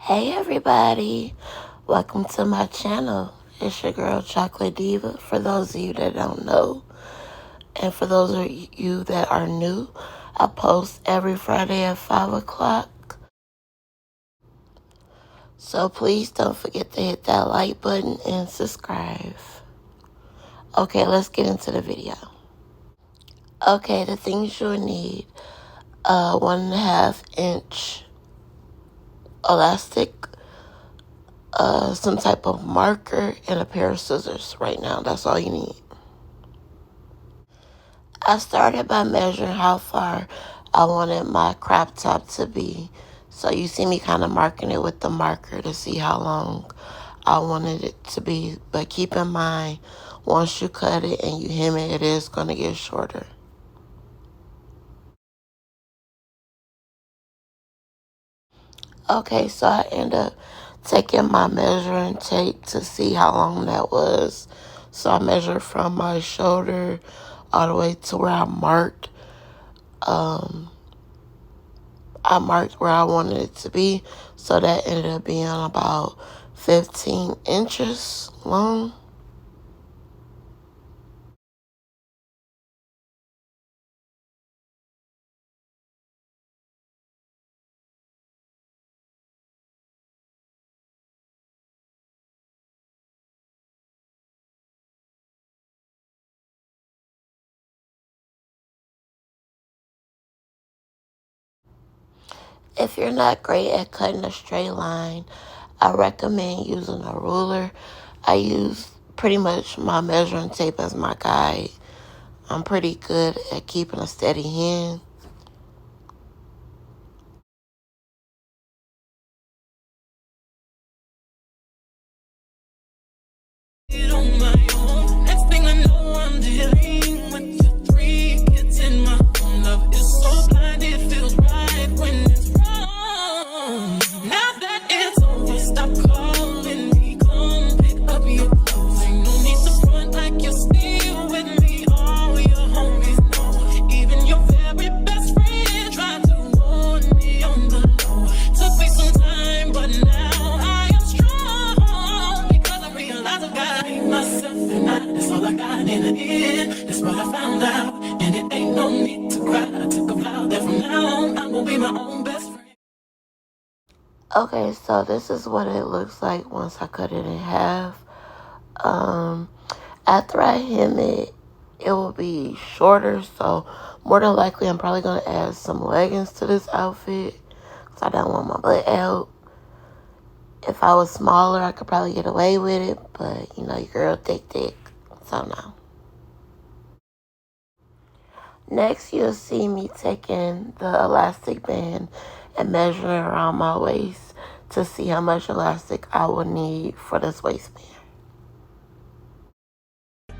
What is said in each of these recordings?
Hey everybody, welcome to my channel. It's your girl Chocolate Diva, for those of you that don't know. And for those of you that are new, I post every Friday at 5 o'clock. So please don't forget to hit that like button and subscribe. Okay, let's get into the video. Okay, the things you'll need: 1.5-inch elastic, some type of marker, and a pair of scissors. Right now, that's all you need. I started by measuring how far I wanted my crop top to be. So you see me kind of marking it with the marker to see how long I wanted it to be. But keep in mind, once you cut it and you hem it, it is going to get shorter. Okay, so I end up taking my measuring tape to see how long that was. So I measured from my shoulder all the way to where I marked where I wanted it to be, so that ended up being about 15 inches long. If you're not great at cutting a straight line, I recommend using a ruler. I use pretty much my measuring tape as my guide. I'm pretty good at keeping a steady hand. Next thing I know, I'm dealing with your 3 kids in my own. Love is so blind, it feels right when it's wrong. Now that it's over, stop calling me. Come pick up your clothes. Ain't no need to front like you're still with me. All your homies know. Even your very best friend tried to warn me on the low. Took me some time, but now I am strong because I realize I've got to be myself. That's all I got in the end. That's what I found out. And it ain't no need to cry. I took a vow that from now on I'm gonna be my own best friend. Okay, so this is what it looks like once I cut it in half. After I hem it, it will be shorter, so more than likely I'm probably going to add some leggings to this outfit, because I don't want my butt out. If I was smaller, I could probably get away with it, but you know, your girl thick, so no. Next, you'll see me taking the elastic band and measuring it around my waist to see how much elastic I will need for this waistband.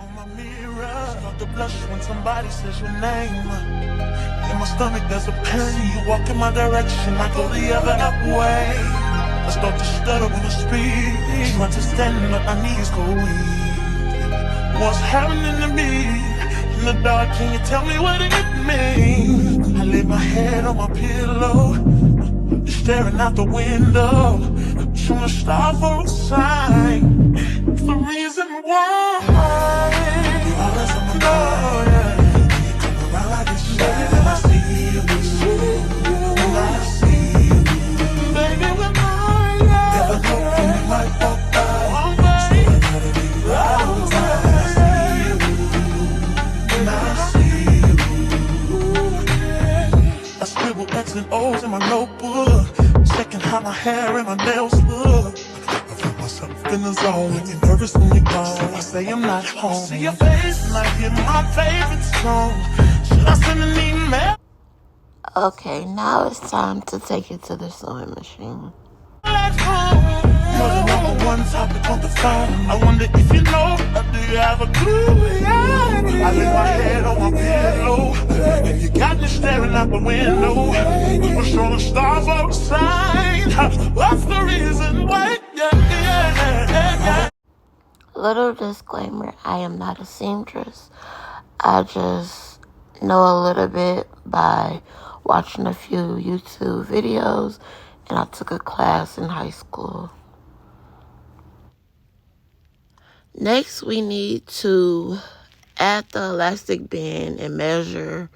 On my mirror, start to blush when somebody says your name. In my stomach there's a pain. You walk in my direction, I go the other way. I start to stutter when I speak. Trying to stand on my knees go weak. What's happening to me? In the dark, can you tell me what it means? I lay my head on my pillow, staring out the window, trying to stop for a sign. It's the reason why you always on my mind. You come around like it's baby, when I see you, when I see you, baby, when never know when you might walk by. So I gotta be right on time. When I see you, when I see you, I scribble X and O's in my notebook, checking how my hair and my nails look. I feel myself in the zone. Get nervous when you're gone, so I say I'm not home. See your face and I hear my favorite song. Should I send an email? Okay, now it's time to take it to the sewing machine. You're the number one topic on the phone. I wonder if you know, or do you have a clue? I lay my head on my pillow, and you got me staring out the window. We were showing stars outside. What's the reason why? Little disclaimer, I am not a seamstress. I just know a little bit by watching a few YouTube videos and I took a class in high school. Next, we need to add the elastic band and measure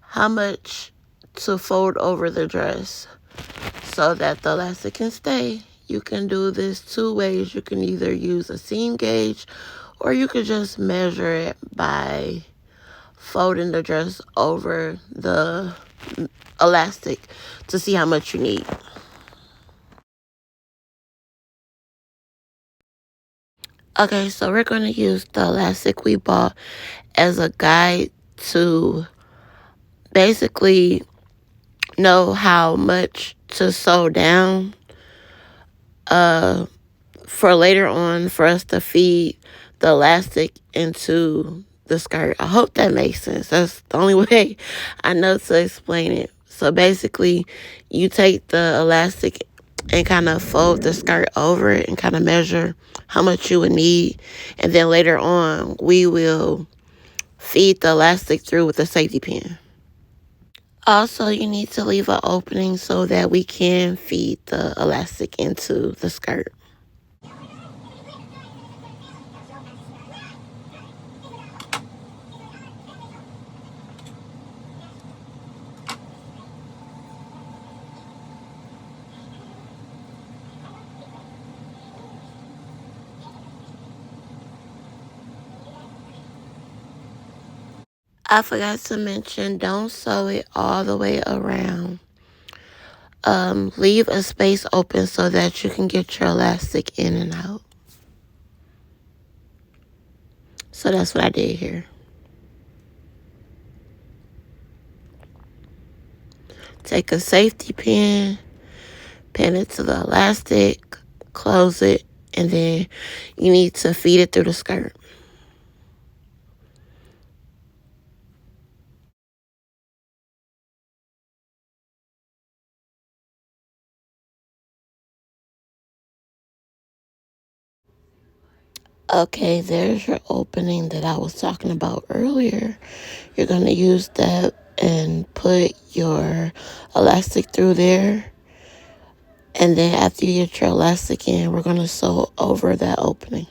how much to fold over the dress so that the elastic can stay. You can do this two ways. You can either use a seam gauge or you could just measure it by folding the dress over the elastic to see how much you need. Okay, so we're going to use the elastic we bought as a guide to basically know how much to sew down for later on for us to feed the elastic into the skirt. I hope that makes sense. That's the only way I know to explain it. So basically, you take the elastic and kind of fold the skirt over it and kind of measure how much you would need. And then later on, we will feed the elastic through with a safety pin. Also, you need to leave an opening so that we can feed the elastic into the skirt. I forgot to mention, don't sew it all the way around. Leave a space open so that you can get your elastic in and out. So that's what I did here. Take a safety pin, pin it to the elastic, close it, and then you need to feed it through the skirt. Okay, there's your opening that I was talking about earlier. You're going to use that and put your elastic through there. And then after you get your elastic in, we're going to sew over that opening.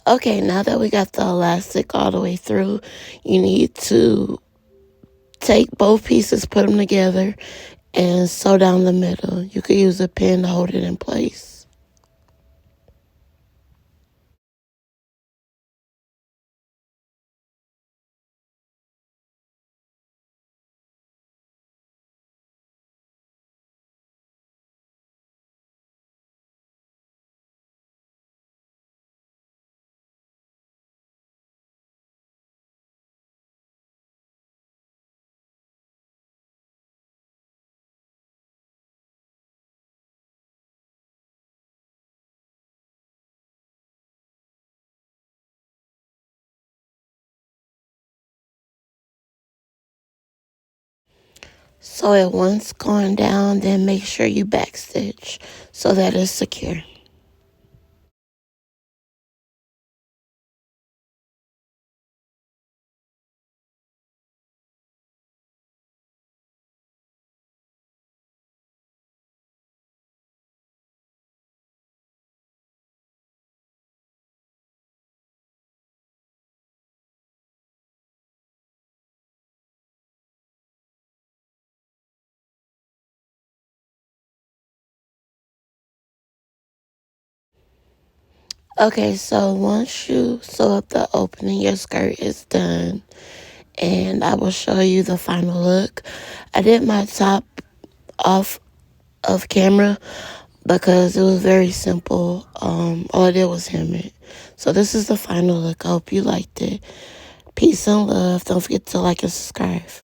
Okay, now that we got the elastic all the way through, you need to take both pieces, put them together, and sew down the middle. You could use a pin to hold it in place. Sew it once going down, then make sure you backstitch so that it's secure. Okay, so once you sew up the opening, your skirt is done. And I will show you the final look. I did my top off of camera because it was very simple. All I did was hem it. So this is the final look. I hope you liked it. Peace and love. Don't forget to like and subscribe.